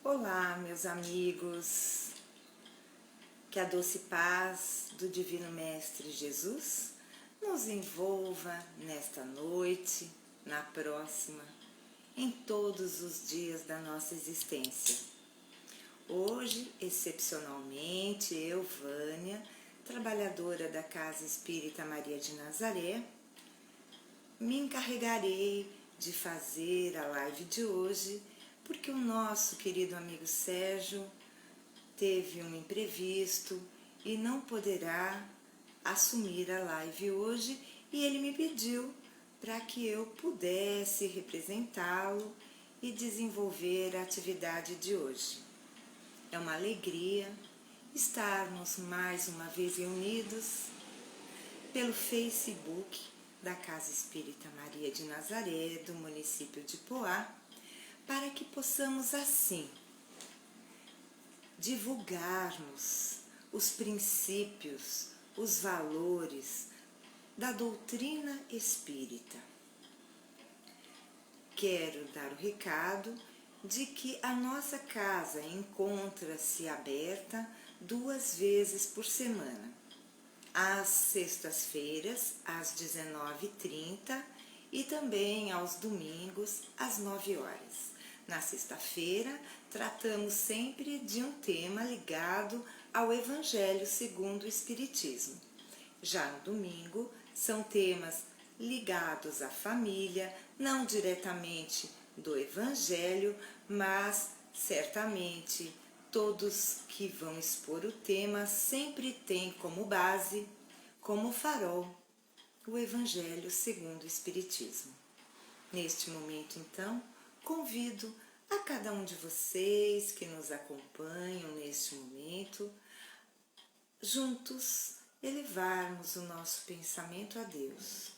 Olá, meus amigos, que a doce paz do Divino Mestre Jesus nos envolva nesta noite, na próxima, em todos os dias da nossa existência. Hoje, excepcionalmente, eu, Vânia, trabalhadora da Casa Espírita Maria de Nazaré, me encarregarei de fazer a live de hoje, porque o nosso querido amigo Sérgio teve um imprevisto e não poderá assumir a live hoje, e ele me pediu para que eu pudesse representá-lo e desenvolver a atividade de hoje. É uma alegria estarmos mais uma vez reunidos pelo Facebook da Casa Espírita Maria de Nazaré, do município de Poá, para que possamos assim divulgarmos os princípios, os valores da doutrina espírita. Quero dar o recado de que a nossa casa encontra-se aberta 2 vezes por semana, às sextas-feiras, às 19h30 e também aos domingos, às 9 horas. Na sexta-feira, tratamos sempre de um tema ligado ao Evangelho segundo o Espiritismo. Já no domingo, são temas ligados à família, não diretamente do Evangelho, mas certamente todos que vão expor o tema sempre têm como base, como farol, o Evangelho segundo o Espiritismo. Neste momento, então, convido a cada um de vocês que nos acompanham neste momento, juntos elevarmos o nosso pensamento a Deus,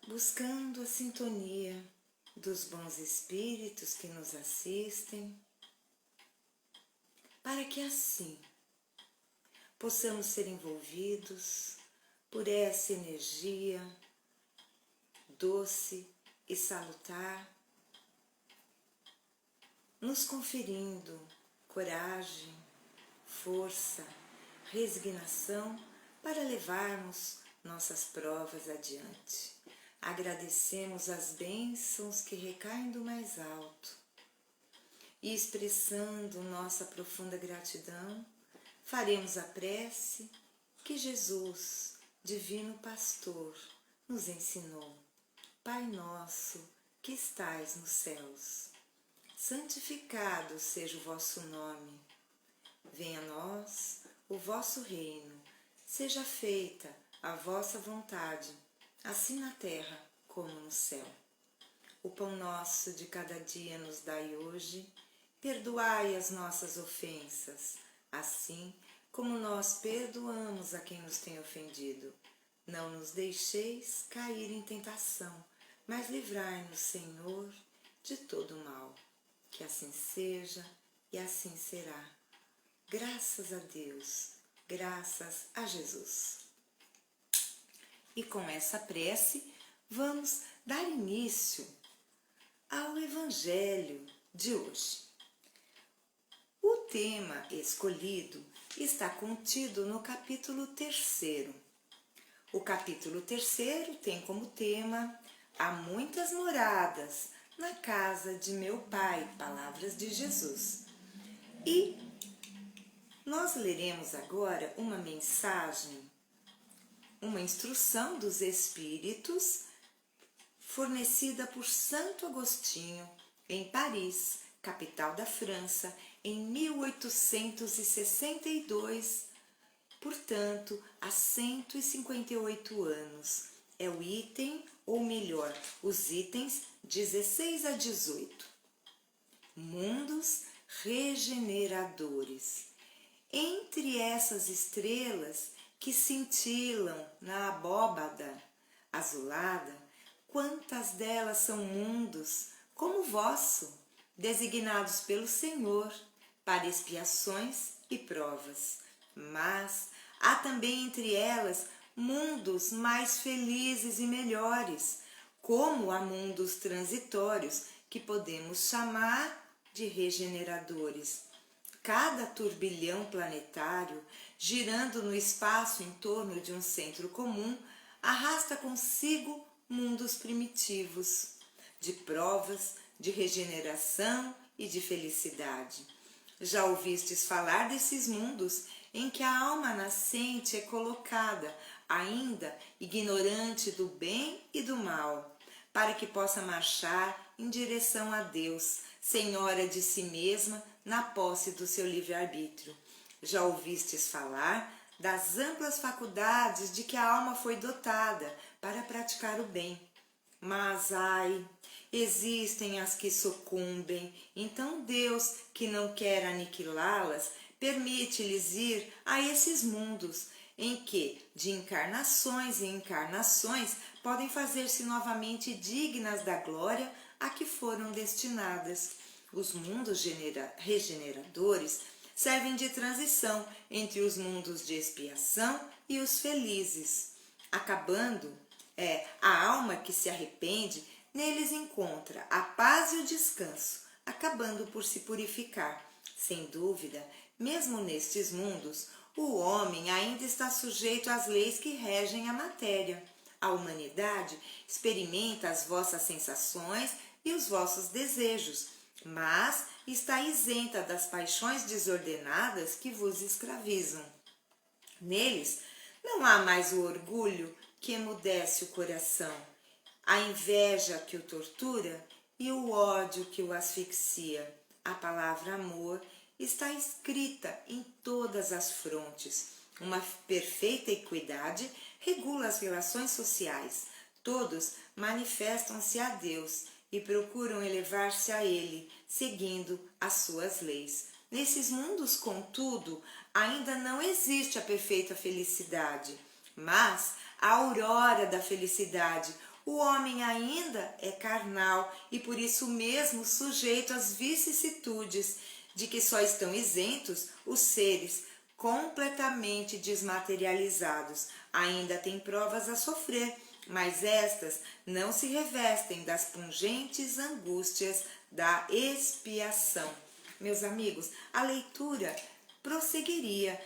buscando a sintonia dos bons espíritos que nos assistem, para que assim possamos ser envolvidos por essa energia doce e salutar, nos conferindo coragem, força, resignação para levarmos nossas provas adiante. Agradecemos as bênçãos que recaem do mais alto e, expressando nossa profunda gratidão, faremos a prece que Jesus, Divino Pastor, nos ensinou. Pai nosso, que estais nos céus, santificado seja o vosso nome. Venha a nós o vosso reino, seja feita a vossa vontade, assim na terra como no céu. O pão nosso de cada dia nos dai hoje, perdoai as nossas ofensas, assim como nós perdoamos a quem nos tem ofendido. Não nos deixeis cair em tentação, mas livrai-nos, Senhor, de todo mal. Que assim seja e assim será. Graças a Deus, graças a Jesus. E com essa prece, vamos dar início ao Evangelho de hoje. O tema escolhido está contido no capítulo 3º. O capítulo 3º tem como tema Há muitas moradas na casa de meu Pai, palavras de Jesus. E nós leremos agora uma mensagem, uma instrução dos Espíritos, fornecida por Santo Agostinho em Paris, capital da França, em 1862, portanto, há 158 anos. É o item, ou melhor, os itens 16 a 18. Mundos regeneradores. Entre essas estrelas que cintilam na abóbada azulada, quantas delas são mundos como o vosso, designados pelo Senhor para expiações e provas. Mas há também entre elas mundos mais felizes e melhores, como há mundos transitórios que podemos chamar de regeneradores. Cada turbilhão planetário, girando no espaço em torno de um centro comum, arrasta consigo mundos primitivos, de provas, de regeneração e de felicidade. Já ouvistes falar desses mundos em que a alma nascente é colocada, ainda ignorante do bem e do mal, para que possa marchar em direção a Deus, senhora de si mesma, na posse do seu livre-arbítrio. Já ouvistes falar das amplas faculdades de que a alma foi dotada para praticar o bem. Mas, ai, existem as que sucumbem, então Deus, que não quer aniquilá-las, permite-lhes ir a esses mundos, em que, de encarnações em encarnações, podem fazer-se novamente dignas da glória a que foram destinadas. Os mundos regeneradores servem de transição entre os mundos de expiação e os felizes. A alma que se arrepende, neles encontra a paz e o descanso, acabando por se purificar. Sem dúvida, mesmo nestes mundos, o homem ainda está sujeito às leis que regem a matéria. A humanidade experimenta as vossas sensações e os vossos desejos, mas está isenta das paixões desordenadas que vos escravizam. Neles não há mais o orgulho que emudece o coração, a inveja que o tortura e o ódio que o asfixia. A palavra amor está escrita em todas as frontes. Uma perfeita equidade regula as relações sociais. Todos manifestam-se a Deus e procuram elevar-se a Ele, seguindo as suas leis. Nesses mundos, contudo, ainda não existe a perfeita felicidade, mas a aurora da felicidade. O homem ainda é carnal e por isso mesmo sujeito às vicissitudes, de que só estão isentos os seres completamente desmaterializados. Ainda têm provas a sofrer, mas estas não se revestem das pungentes angústias da expiação. Meus amigos, a leitura prosseguiria,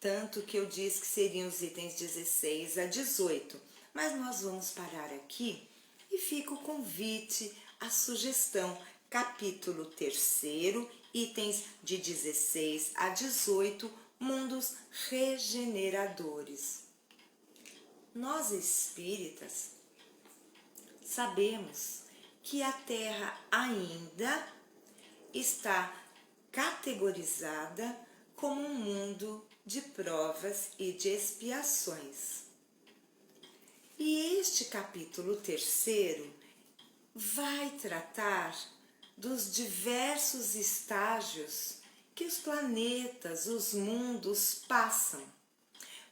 tanto que eu disse que seriam os itens 16 a 18, mas nós vamos parar aqui e fica o convite, a sugestão, capítulo 3, itens de 16 a 18, mundos regeneradores. Nós espíritas sabemos que a Terra ainda está categorizada como um mundo de provas e de expiações. E este capítulo 3 vai tratar dos diversos estágios que os planetas, os mundos passam,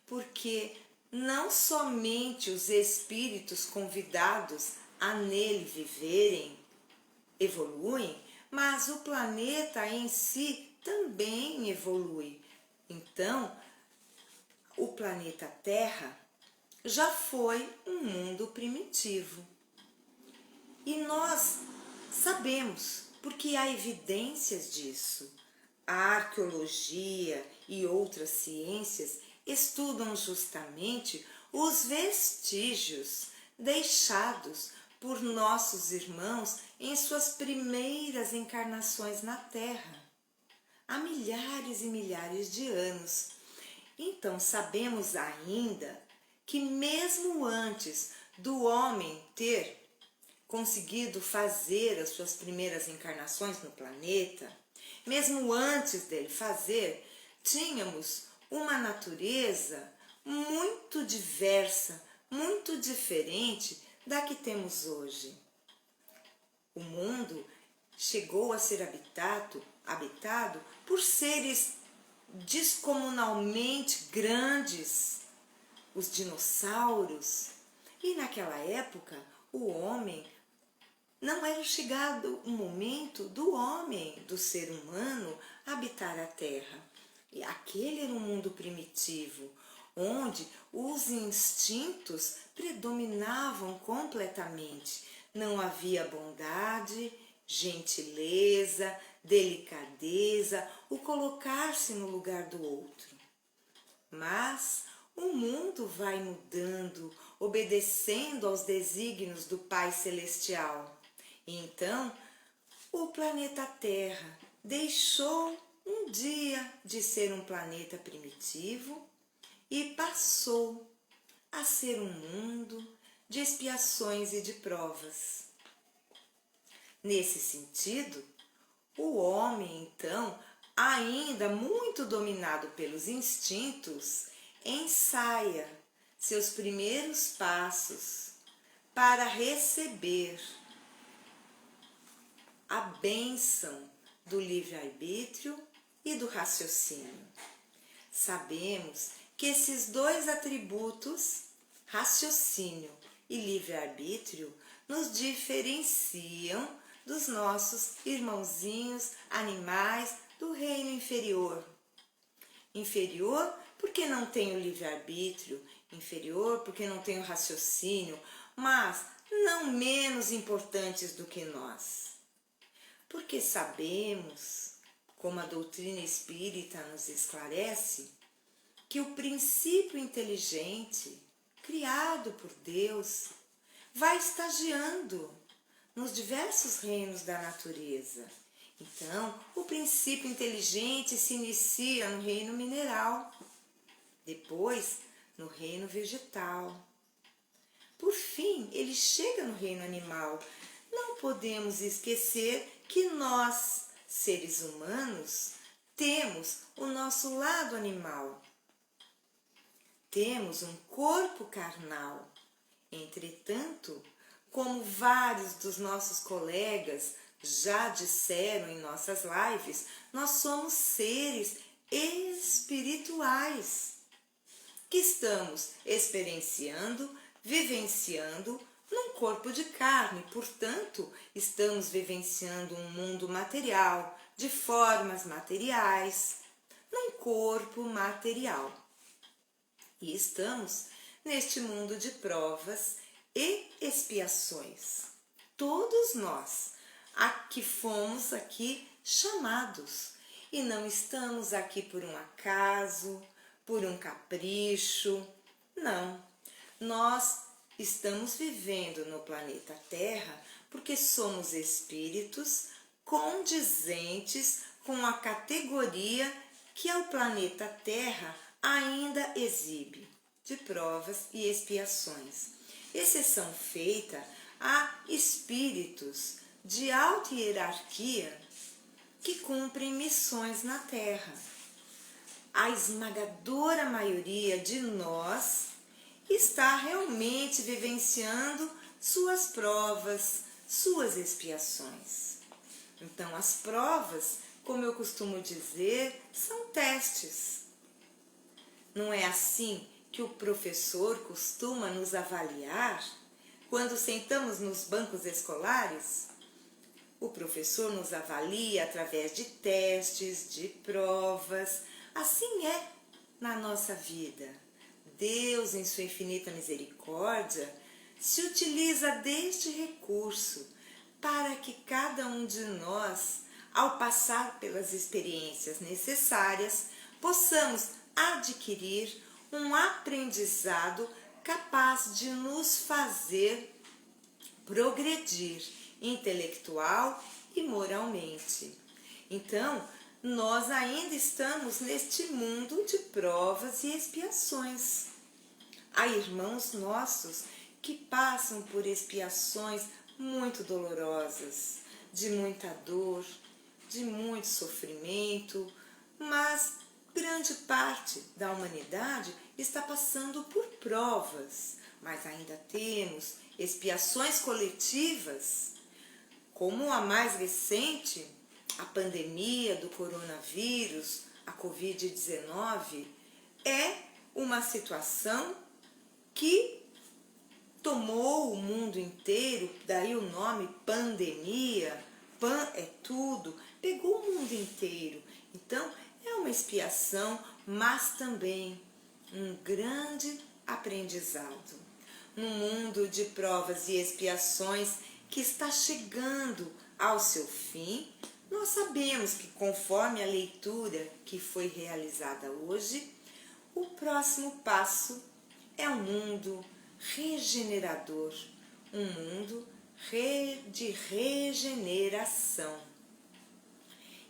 porque não somente os espíritos convidados a nele viverem evoluem, mas o planeta em si também evolui. Então, o planeta Terra já foi um mundo primitivo. E nós sabemos, porque há evidências disso. A arqueologia e outras ciências estudam justamente os vestígios deixados por nossos irmãos em suas primeiras encarnações na Terra, há milhares e milhares de anos. Então sabemos ainda que mesmo antes do homem ter conseguido fazer as suas primeiras encarnações no planeta, mesmo antes dele fazer, tínhamos uma natureza muito diversa, muito diferente da que temos hoje. O mundo chegou a ser habitado por seres descomunalmente grandes, os dinossauros. E naquela época, o homem não era chegado o momento do homem, do ser humano, habitar a Terra. E aquele era um mundo primitivo, onde os instintos predominavam completamente. Não havia bondade gentileza, delicadeza, o colocar-se no lugar do outro. Mas o mundo vai mudando, obedecendo aos desígnios do Pai Celestial. E então, o planeta Terra deixou um dia de ser um planeta primitivo e passou a ser um mundo de expiações e de provas. Nesse sentido, o homem, então, ainda muito dominado pelos instintos, ensaia seus primeiros passos para receber a bênção do livre-arbítrio e do raciocínio. Sabemos que esses dois atributos, raciocínio e livre-arbítrio, nos diferenciam dos nossos irmãozinhos animais do reino inferior. Inferior porque não tem o livre-arbítrio, inferior porque não tem o raciocínio, mas não menos importantes do que nós. Porque sabemos, como a doutrina espírita nos esclarece, que o princípio inteligente, criado por Deus, vai estagiando nos diversos reinos da natureza. Então, o princípio inteligente se inicia no reino mineral, depois no reino vegetal. Por fim, ele chega no reino animal. Não podemos esquecer que nós, seres humanos, temos o nosso lado animal. Temos um corpo carnal. Entretanto, como vários dos nossos colegas já disseram em nossas lives, nós somos seres espirituais que estamos experienciando, vivenciando num corpo de carne. Portanto, estamos vivenciando um mundo material, de formas materiais, num corpo material. E estamos neste mundo de provas e expiações. Todos nós que fomos aqui chamados e não estamos aqui por um acaso, por um capricho. Não, nós estamos vivendo no planeta Terra porque somos espíritos condizentes com a categoria que o planeta Terra ainda exibe, de provas e expiações. Exceção feita a espíritos de alta hierarquia que cumprem missões na Terra. A esmagadora maioria de nós está realmente vivenciando suas provas, suas expiações. Então, as provas, como eu costumo dizer, são testes. Não é assim que o professor costuma nos avaliar quando sentamos nos bancos escolares? O professor nos avalia através de testes, de provas. Assim é na nossa vida. Deus, em sua infinita misericórdia, se utiliza deste recurso para que cada um de nós, ao passar pelas experiências necessárias, possamos adquirir um aprendizado capaz de nos fazer progredir intelectual e moralmente. Então, nós ainda estamos neste mundo de provas e expiações. Há irmãos nossos que passam por expiações muito dolorosas, de muita dor, de muito sofrimento, mas grande parte da humanidade está passando por provas, mas ainda temos expiações coletivas, como a mais recente, a pandemia do coronavírus, a Covid-19, é uma situação que tomou o mundo inteiro, daí o nome pandemia, pan é tudo, pegou o mundo inteiro. Então, é uma expiação, mas também um grande aprendizado. Num mundo de provas e expiações que está chegando Ao seu fim, nós sabemos que, conforme a leitura que foi realizada hoje, o próximo passo é um mundo regenerador, um mundo de regeneração.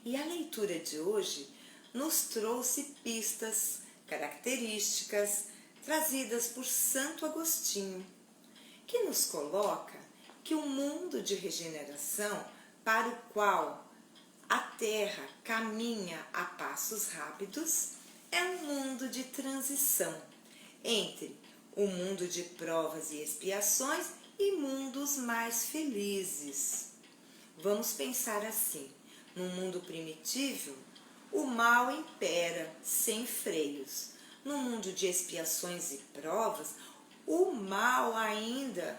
E a leitura de hoje nos trouxe pistas, características trazidas por Santo Agostinho, que nos coloca que o mundo de regeneração para o qual a Terra caminha a passos rápidos é um mundo de transição entre o mundo de provas e expiações e mundos mais felizes. Vamos pensar assim: no mundo primitivo, o mal impera sem freios. No mundo de expiações e provas, o mal ainda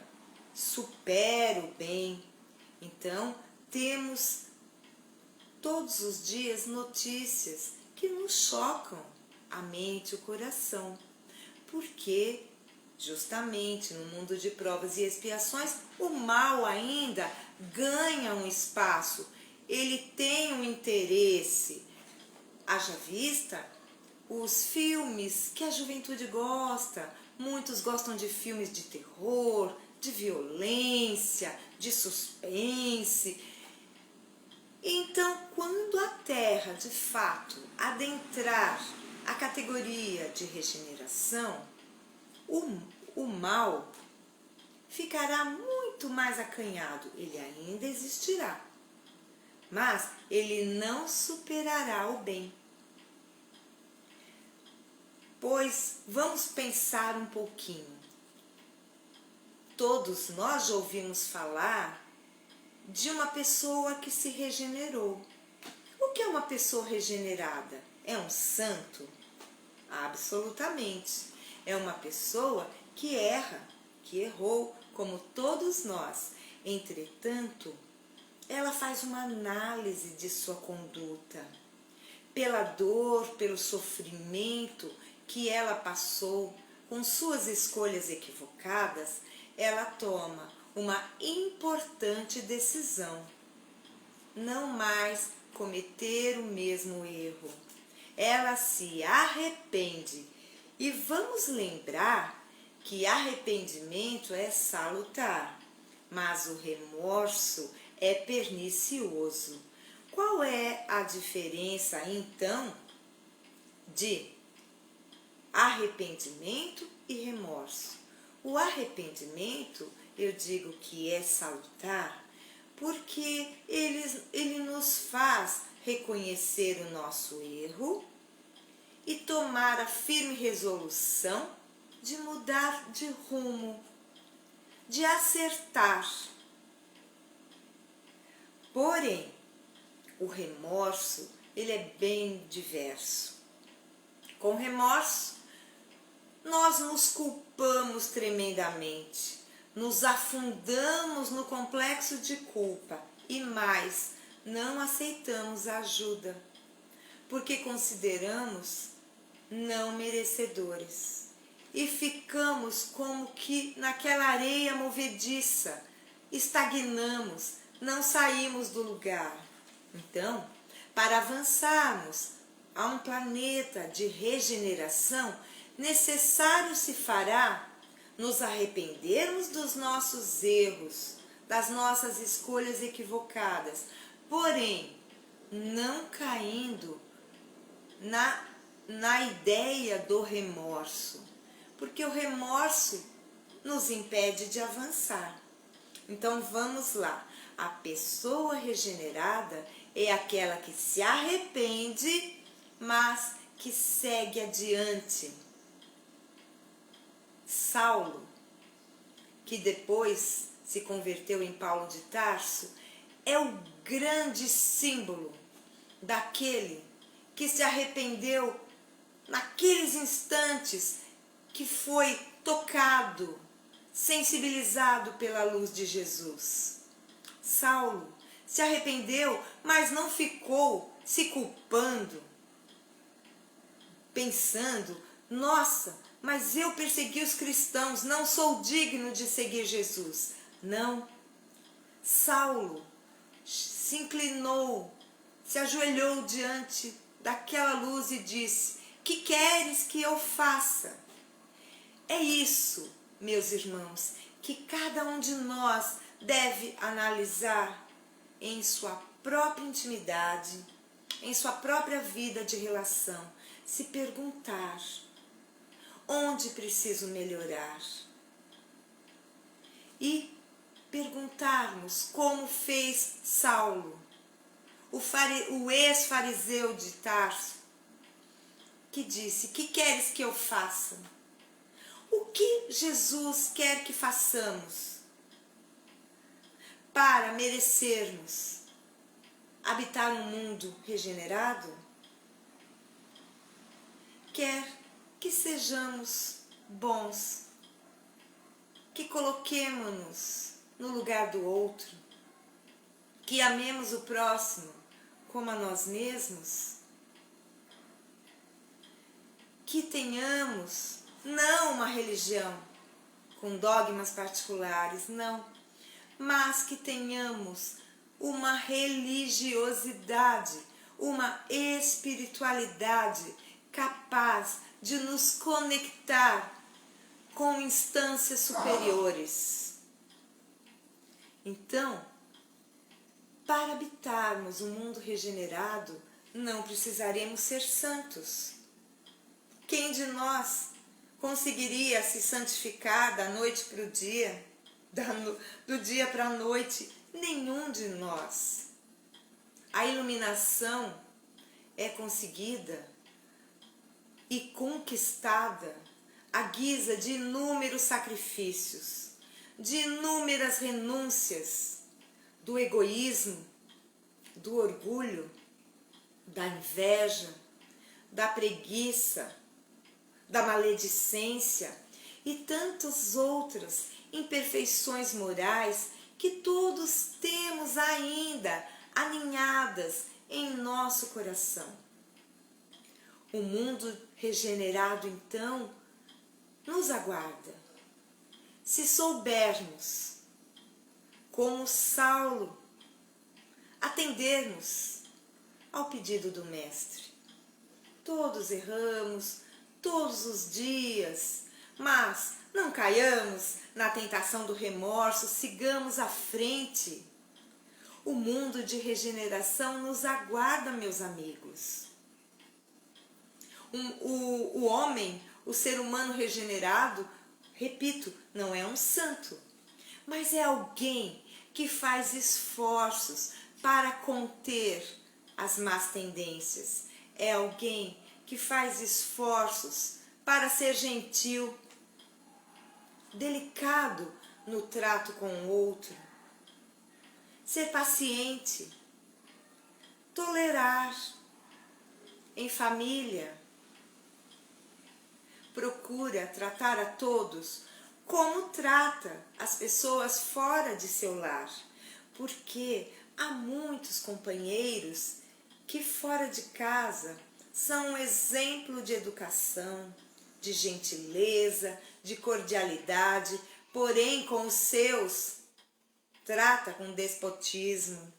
supera o bem. Então, temos todos os dias notícias que nos chocam a mente e o coração, porque justamente no mundo de provas e expiações o mal ainda ganha um espaço, ele tem um interesse. Haja vista os filmes que a juventude gosta, muitos gostam de filmes de terror, de violência, de suspense. Então, quando a Terra, de fato, adentrar a categoria de regeneração, o mal ficará muito mais acanhado. Ele ainda existirá, mas ele não superará o bem. Pois vamos pensar um pouquinho. Todos nós já ouvimos falar de uma pessoa que se regenerou. O que é uma pessoa regenerada? É um santo? Absolutamente. É uma pessoa que erra, que errou, como todos nós. Entretanto, ela faz uma análise de sua conduta. Pela dor, pelo sofrimento que ela passou, com suas escolhas equivocadas, ela toma uma importante decisão: não mais cometer o mesmo erro. Ela se arrepende. E vamos lembrar que arrependimento é salutar, mas o remorso é pernicioso. Qual é a diferença, então, de arrependimento e remorso? O arrependimento, eu digo que é salutar, porque ele nos faz reconhecer o nosso erro e tomar a firme resolução de mudar de rumo, de acertar. Porém, o remorso, ele é bem diverso. Com remorso, nós nos culpamos tremendamente, nos afundamos no complexo de culpa e mais, não aceitamos ajuda, porque consideramos não merecedores e ficamos como que naquela areia movediça, estagnamos, não saímos do lugar. Então, para avançarmos a um planeta de regeneração, necessário se fará nos arrependermos dos nossos erros, das nossas escolhas equivocadas, porém, não caindo na ideia do remorso, porque o remorso nos impede de avançar. Então vamos lá, a pessoa regenerada é aquela que se arrepende, mas que segue adiante. Saulo, que depois se converteu em Paulo de Tarso, é o grande símbolo daquele que se arrependeu naqueles instantes que foi tocado, sensibilizado pela luz de Jesus. Saulo se arrependeu, mas não ficou se culpando, pensando: nossa, mas eu persegui os cristãos, não sou digno de seguir Jesus. Não. Saulo se inclinou, se ajoelhou diante daquela luz e disse: que queres que eu faça? É isso, meus irmãos, que cada um de nós deve analisar em sua própria intimidade, em sua própria vida de relação, se perguntar: onde preciso melhorar? E perguntarmos como fez Saulo, o ex-fariseu de Tarso, que disse: que queres que eu faça? O que Jesus quer que façamos para merecermos habitar um mundo regenerado? Quer que sejamos bons, que coloquemo-nos no lugar do outro, que amemos o próximo como a nós mesmos, que tenhamos não uma religião com dogmas particulares, não, mas que tenhamos uma religiosidade, uma espiritualidade capaz de nos conectar com instâncias superiores. Então, para habitarmos um mundo regenerado, não precisaremos ser santos. Quem de nós conseguiria se santificar da noite para o dia, do dia para a noite? Nenhum de nós. A iluminação é conseguida e conquistada à guisa de inúmeros sacrifícios, de inúmeras renúncias, do egoísmo, do orgulho, da inveja, da preguiça, da maledicência e tantas outras imperfeições morais que todos temos ainda aninhadas em nosso coração. O mundo regenerado, então, nos aguarda. Se soubermos, como Saulo, atendermos ao pedido do Mestre. Todos erramos, todos os dias, mas não caiamos na tentação do remorso, sigamos à frente. O mundo de regeneração nos aguarda, meus amigos. O homem, o ser humano regenerado, repito, não é um santo, mas é alguém que faz esforços para conter as más tendências. É alguém que faz esforços para ser gentil, delicado no trato com o outro, ser paciente, tolerar em família. Procura tratar a todos como trata as pessoas fora de seu lar, porque há muitos companheiros que fora de casa são um exemplo de educação, de gentileza, de cordialidade, porém com os seus trata com despotismo,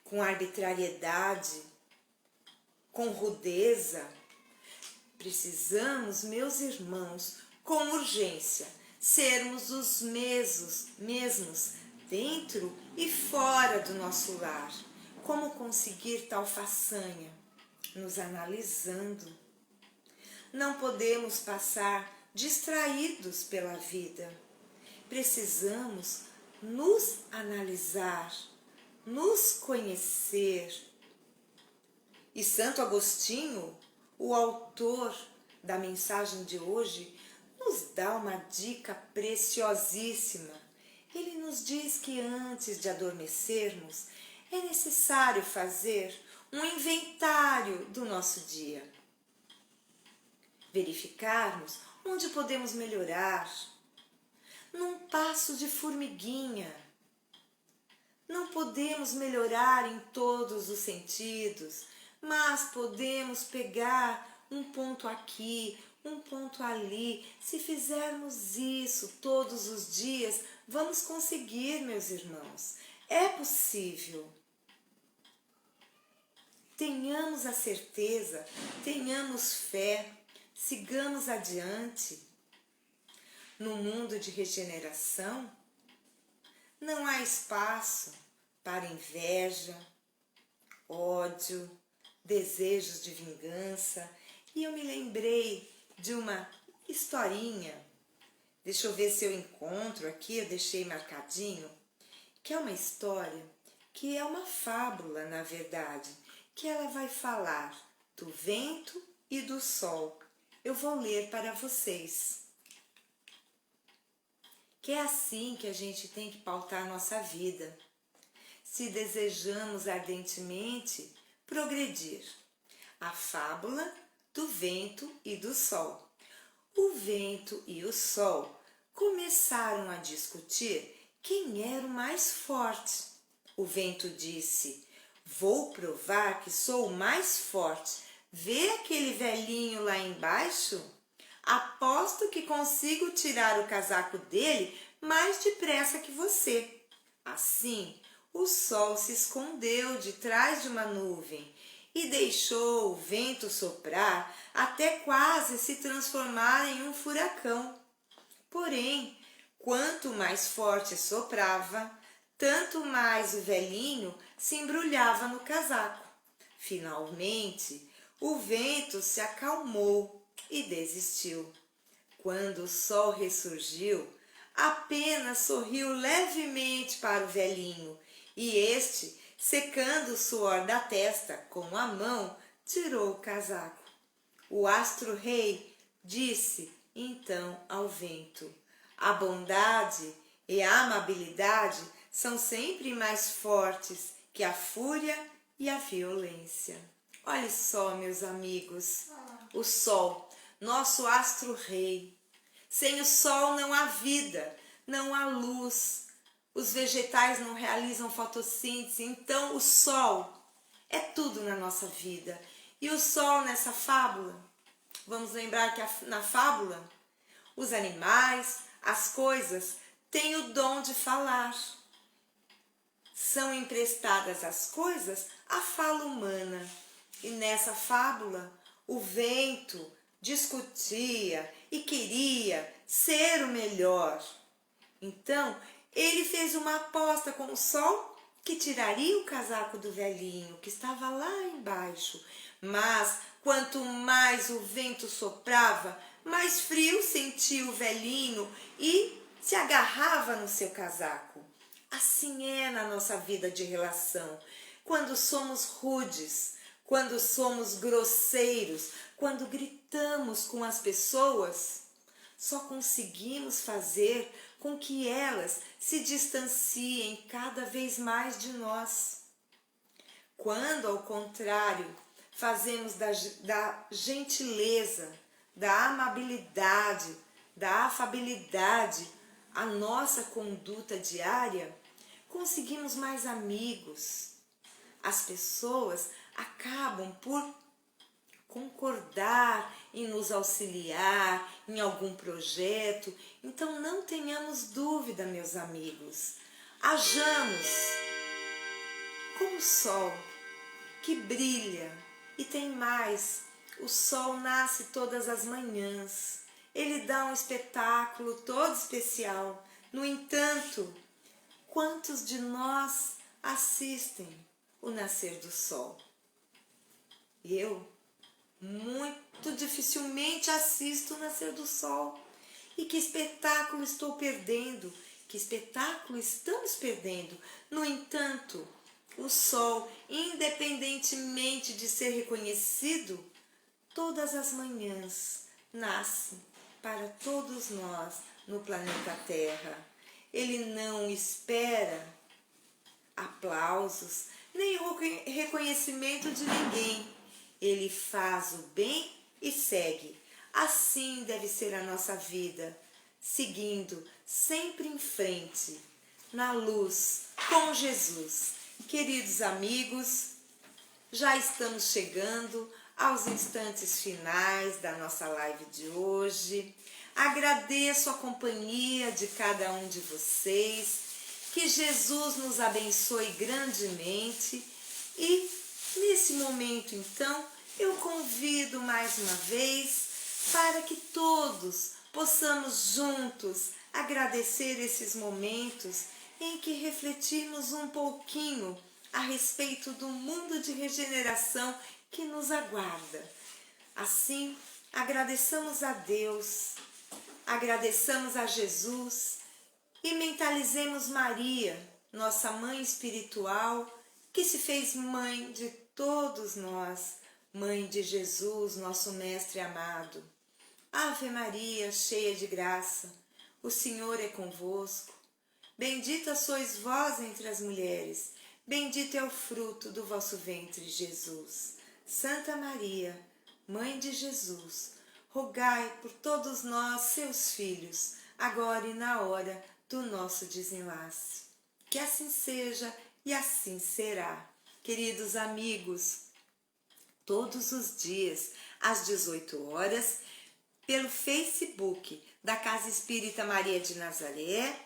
com arbitrariedade, com rudeza. Precisamos, meus irmãos, com urgência, sermos os mesmos dentro e fora do nosso lar. Como conseguir tal façanha? Nos analisando. Não podemos passar distraídos pela vida. Precisamos nos analisar, nos conhecer. E Santo Agostinho, o autor da mensagem de hoje, nos dá uma dica preciosíssima. Ele nos diz que antes de adormecermos, é necessário fazer um inventário do nosso dia. Verificarmos onde podemos melhorar, num passo de formiguinha. Não podemos melhorar em todos os sentidos, mas podemos pegar um ponto aqui, um ponto ali. Se fizermos isso todos os dias, vamos conseguir, meus irmãos. É possível. Tenhamos a certeza, tenhamos fé, sigamos adiante. No mundo de regeneração, não há espaço para inveja, ódio, desejos de vingança. E eu me lembrei de uma historinha, deixa eu ver se eu encontro aqui, eu deixei marcadinho, que é uma história, que é uma fábula, na verdade, que ela vai falar do vento e do sol. Eu vou ler para vocês. Que é assim que a gente tem que pautar a nossa vida, se desejamos ardentemente progredir. A fábula do vento e do sol. O vento e o sol começaram a discutir quem era o mais forte. O vento disse: "Vou provar que sou o mais forte. Vê aquele velhinho lá embaixo? Aposto que consigo tirar o casaco dele mais depressa que você." Assim, o sol se escondeu de trás de uma nuvem e deixou o vento soprar até quase se transformar em um furacão. Porém, quanto mais forte soprava, tanto mais o velhinho se embrulhava no casaco. Finalmente, o vento se acalmou e desistiu. Quando o sol ressurgiu, apenas sorriu levemente para o velhinho e este, secando o suor da testa com a mão, tirou o casaco. O astro-rei disse então ao vento: "A bondade e a amabilidade são sempre mais fortes que a fúria e a violência." Olha só, meus amigos, o sol, nosso astro-rei. Sem o sol não há vida, não há luz. Os vegetais não realizam fotossíntese, então o sol é tudo na nossa vida. E o sol nessa fábula, vamos lembrar que na fábula, os animais, as coisas, têm o dom de falar. São emprestadas as coisas à fala humana. E nessa fábula, o vento discutia e queria ser o melhor. Então, ele fez uma aposta com o sol que tiraria o casaco do velhinho, que estava lá embaixo. Mas, quanto mais o vento soprava, mais frio sentia o velhinho e se agarrava no seu casaco. Assim é na nossa vida de relação. Quando somos rudes, quando somos grosseiros, quando gritamos com as pessoas, só conseguimos fazer com que elas se distanciem cada vez mais de nós. Quando, ao contrário, fazemos da gentileza, da amabilidade, da afabilidade a nossa conduta diária, conseguimos mais amigos. As pessoas acabam por concordar em nos auxiliar em algum projeto. Então não tenhamos dúvida, meus amigos. Hajamos como o sol que brilha. E tem mais, o sol nasce todas as manhãs. Ele dá um espetáculo todo especial. No entanto, quantos de nós assistem o nascer do sol? Eu muito dificilmente assisto o nascer do sol. E que espetáculo estou perdendo? Que espetáculo estamos perdendo? No entanto, o sol, independentemente de ser reconhecido, todas as manhãs nasce para todos nós no planeta Terra. Ele não espera aplausos, nem reconhecimento de ninguém. Ele faz o bem e segue. Assim deve ser a nossa vida, seguindo sempre em frente, na luz, com Jesus. Queridos amigos, já estamos chegando aos instantes finais da nossa live de hoje. Agradeço a companhia de cada um de vocês. Que Jesus nos abençoe grandemente e nesse momento então eu convido mais uma vez para que todos possamos juntos agradecer esses momentos em que refletimos um pouquinho a respeito do mundo de regeneração que nos aguarda. Assim, agradeçamos a Deus, agradeçamos a Jesus e mentalizemos Maria, nossa mãe espiritual, que se fez mãe de todos nós, mãe de Jesus, nosso mestre amado. Ave Maria, cheia de graça, o Senhor é convosco. Bendita sois vós entre as mulheres, bendito é o fruto do vosso ventre, Jesus. Santa Maria, Mãe de Jesus, rogai por todos nós, seus filhos, agora e na hora do nosso desenlace. Que assim seja e assim será. Queridos amigos, todos os dias, às 18 horas, pelo Facebook da Casa Espírita Maria de Nazaré,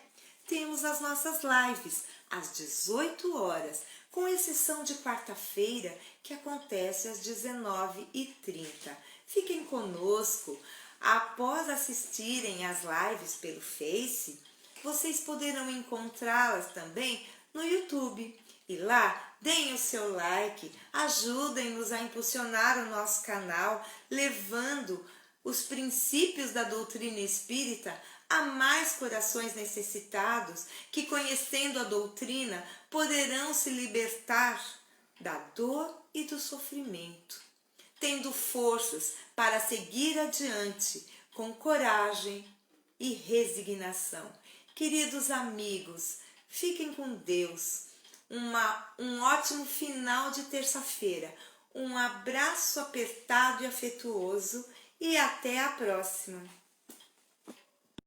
temos as nossas lives às 18 horas, com exceção de quarta-feira, que acontece às 19h30. Fiquem conosco. Após assistirem às lives pelo Face, vocês poderão encontrá-las também no YouTube. E lá, deem o seu like, ajudem-nos a impulsionar o nosso canal, levando os princípios da doutrina espírita a mais corações necessitados que, conhecendo a doutrina, poderão se libertar da dor e do sofrimento, tendo forças para seguir adiante com coragem e resignação. Queridos amigos, fiquem com Deus. Um ótimo final de terça-feira. Um abraço apertado e afetuoso e até a próxima.